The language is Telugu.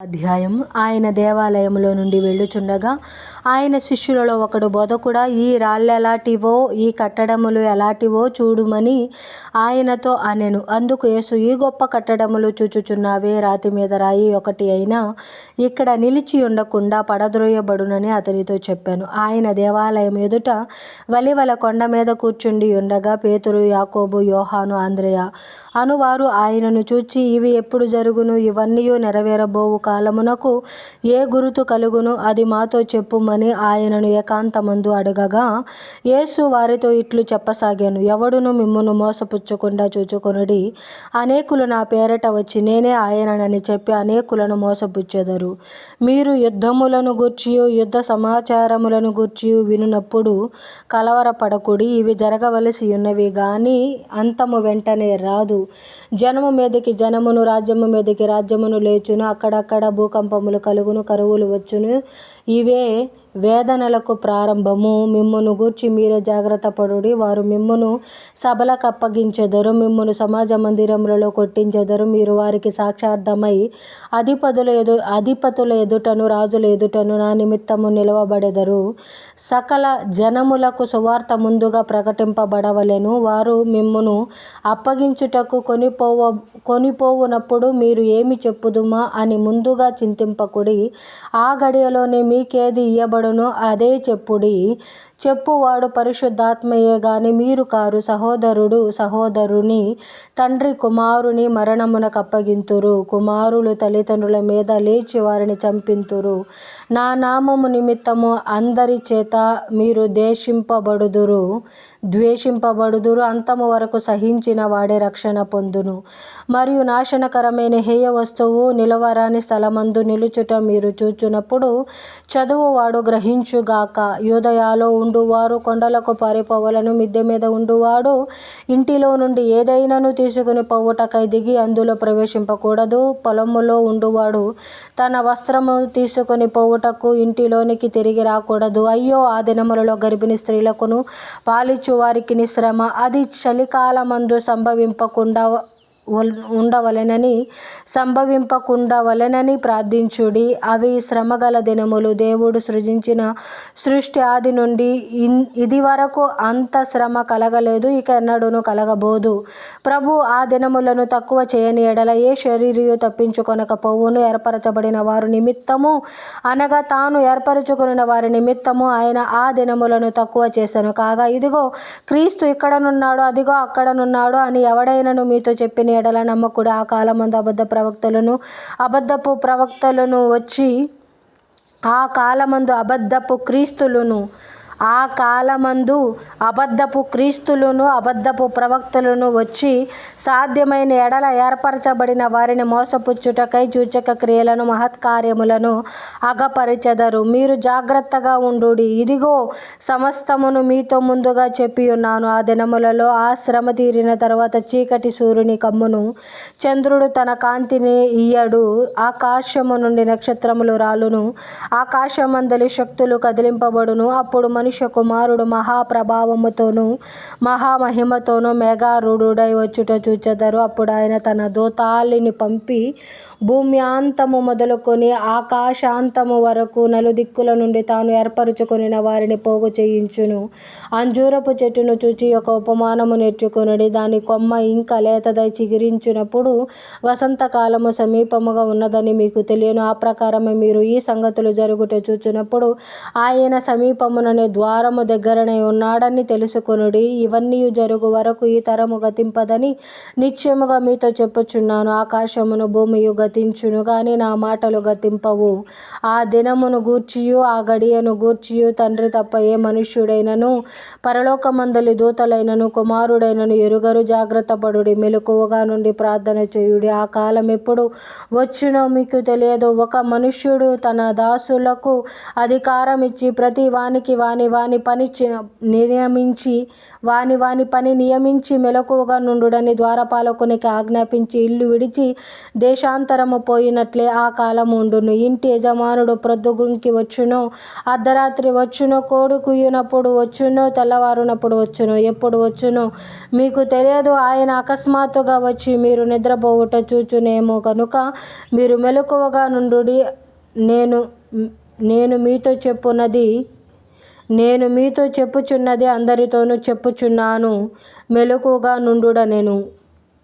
అధ్యాయం. ఆయన దేవాలయములో నుండి వెళ్ళుచుండగా ఆయన శిష్యులలో ఒకడు, బోధకుడా, ఈ రాళ్ళెలాటివో ఈ కట్టడములు ఎలాటివో చూడుమని ఆయనతో అనెను. అందుకు యేసు, ఈ గొప్ప కట్టడములు చూచుచున్నావే, రాతి మీద రాయి ఒకటి అయినా ఇక్కడ నిలిచి ఉండకుండా పడద్రోయబడునని అతనితో చెప్పాను. ఆయన దేవాలయం ఎదుట వలివల కొండ మీద కూర్చుండి ఉండగా పేతురు, యాకోబు, యోహాను, అంద్రెయ అనువారు ఆయనను చూచి, ఇవి ఎప్పుడు జరుగును? ఇవన్నీయు నెరవేరబోవు కాలమునకు ఏ గురుతు కలుగును? అది మాతో చెప్పుమని ఆయనను ఏకాంతమందు అడగగా, యేసు వారితో ఇట్లు చెప్పసాగాను. ఎవడును మిమ్మును మోసపుచ్చకుండా చూచుకొనుడి. అనేకులు నా పేరట వచ్చి నేనే ఆయననని చెప్పి అనేకులను మోసపుచ్చెదరు. మీరు యుద్ధములను గూర్చియు యుద్ధ సమాచారములను గూర్చియు వినునప్పుడు కలవరపడకుడి. ఇవి జరగవలసి ఉన్నవి గాని అంతము వెంటనే రాదు. జనము మీదికి జనమును, రాజ్యము మీదికి రాజ్యమును లేచును. అక్కడక్కడ భూకంపములు కలుగును, కరువులు వచ్చును. ఇవే వేదనలకు ప్రారంభము. మిమ్మును గూర్చి మీరే జాగ్రత్త పడుడి. వారు మిమ్మును సభలకు అప్పగించెదరు, సమాజ మందిరములలో కొట్టించెదరు. మీరు వారికి సాక్షార్థమై అధిపతుల ఎదుటను రాజుల ఎదుటను నా నిమిత్తము నిలవబడెదరు. సకల జనములకు సువార్త ముందుగా ప్రకటింపబడవలెను. వారు మిమ్మును అప్పగించుటకు కొనిపోవునప్పుడు మీరు ఏమి చెప్పుదుమా అని ముందుగా చింతింపకుడి. ఆ గడియలోనే మీకేది ఇయ్యబడునో అదే చెప్పుడి. చెప్పువాడు పరిశుద్ధాత్మయే గాని మీరు కారు. సహోదరుడు సహోదరుని, తండ్రి కుమారుని మరణమునకు అప్పగింతురు. కుమారులు తల్లిదండ్రుల మీద లేచి వారిని చంపింతురు. నా నామము నిమిత్తము అందరి చేత మీరు ద్వేషింపబడుదురు. అంతము వరకు సహించిన వాడే రక్షణ పొందును. మరియు నాశనకరమైన హేయ వస్తువు నిలవరాని స్థలమందు నిలుచుట మీరు చూచునప్పుడు చదువువాడు గ్రహించుగాక. యూదయలో ఉండువారు కొండలకు పారిపోవలను. మిద్దె మీద ఉండువాడు ఇంటిలో నుండి ఏదైనాను తీసుకుని పోవుటకై దిగి అందులో ప్రవేశింపకూడదు. పొలములో ఉండువాడు తన వస్త్రము తీసుకుని పోవుటకు ఇంటిలోనికి తిరిగి రాకూడదు. అయ్యో, ఆ దినములలో గర్భిణీ స్త్రీలకును పాలిచ్చు వారికిని శ్రమ. అది చలికాలమందు సంభవింపకుండవలెనని ప్రార్థించుడి. అవి శ్రమగల దినములు. దేవుడు సృజించిన సృష్టి ఆది నుండి ఇది వరకు అంత శ్రమ కలగలేదు, ఇక ఎన్నడూను కలగబోదు. ప్రభు ఆ దినములను తక్కువ చేయని ఎడల ఏ శరీరియు తప్పించుకొనకపోవును. ఏర్పరచబడిన వారి నిమిత్తము అనగా తాను ఏర్పరచుకొనిన వారి నిమిత్తము ఆయన ఆ దినములను తక్కువ చేసెను. కాగా ఇదిగో, క్రీస్తు ఇక్కడనున్నాడు, అదిగో అక్కడనున్నాడు అని ఎవడైనను మీతో చెప్పిన ఎడల నమ్మకుడి. ఆ కాలమందు అబద్ధపు ప్రవక్తలను వచ్చి అబద్ధపు ప్రవక్తలను వచ్చి సాధ్యమైన ఎడల ఏర్పరచబడిన వారిని మోసపుచ్చుటకై సూచక క్రియలను మహత్కార్యములను అగపరిచెదరు. మీరు జాగ్రత్తగా ఉండుడి. ఇదిగో, సమస్తమును మీతో ముందుగా చెప్పియున్నాను. ఆ దినములలో ఆ శ్రమ తీరిన తరువాత చీకటి సూర్యుని కమ్మును, చంద్రుడు తన కాంతిని ఇయ్యడు, ఆకాశము నుండి నక్షత్రములు రాలును, ఆకాశమందలి శక్తులు కదిలింపబడును. అప్పుడు మనుష్య కుమారుడు మహాప్రభావముతోనూ మహామహిమతోనూ మేఘారూఢుడై వచ్చుట చూచెదరు. అప్పుడు ఆయన తన దూతల్ని పంపి భూమి అంతము మొదలుకొని ఆకాశాంతము వరకు నలుదిక్కుల నుండి తాను ఏర్పరచుకొనిన వారిని పోగు చేయించును. అంజూరపు చెట్టును చూచి ఒక ఉపమానము నేర్చుకొనుడి. దాని కొమ్మ ఇంకా లేతదై చిగురించినప్పుడు వసంతకాలము సమీపముగా ఉన్నదని మీకు తెలియను. ఆ ప్రకారమే మీరు ఈ సంగతులు జరుగుట చూచునప్పుడు ఆయన సమీపముననే ద్వారము దగ్గరనే ఉన్నాడని తెలుసుకొనుడి. ఇవన్నీ జరుగు వరకు ఈ తరము గతింపదని నిశ్చయముగా మీతో చెప్పుచున్నాను. ఆకాశమును భూమియు గతించును గాని నా మాటలు గతింపవు. ఆ దినమును గూర్చియు ఆ గడియను గూర్చియు తండ్రి తప్ప ఏ మనుష్యుడైనను, పరలోకమందలి దూతలైనను, కుమారుడైనను ఎరుగరు. జాగ్రత్త పడుడి, మెలకువగా నుండి ప్రార్థన చేయుడి. ఆ కాలం ఎప్పుడు వచ్చునో మీకు తెలియదు. ఒక మనుష్యుడు తన దాసులకు అధికారం ఇచ్చి ప్రతి వానికి వాని వాని పని నియమించి మెలకువగా నుండుడని ద్వారపాలకునికి ఆజ్ఞాపించి ఇల్లు విడిచి దేశాంతరము పోయినట్లే ఆ కాలము ఉండును. ఇంటి యజమానుడు ప్రొద్దుగుంకి వచ్చునో, అర్ధరాత్రి వచ్చునో, కోడి కూయునప్పుడు వచ్చునో, తెల్లవారునప్పుడు వచ్చునో, ఎప్పుడు వచ్చునో మీకు తెలియదు. ఆయన అకస్మాత్తుగా వచ్చి మీరు నిద్రపోవుట చూచునేమో గనుక మీరు మెలకువగా నుండుడి. నేను మీతో చెప్పుచున్నది అందరితోనూ చెప్పుచున్నాను, మెలకువగా నుండుడనెను.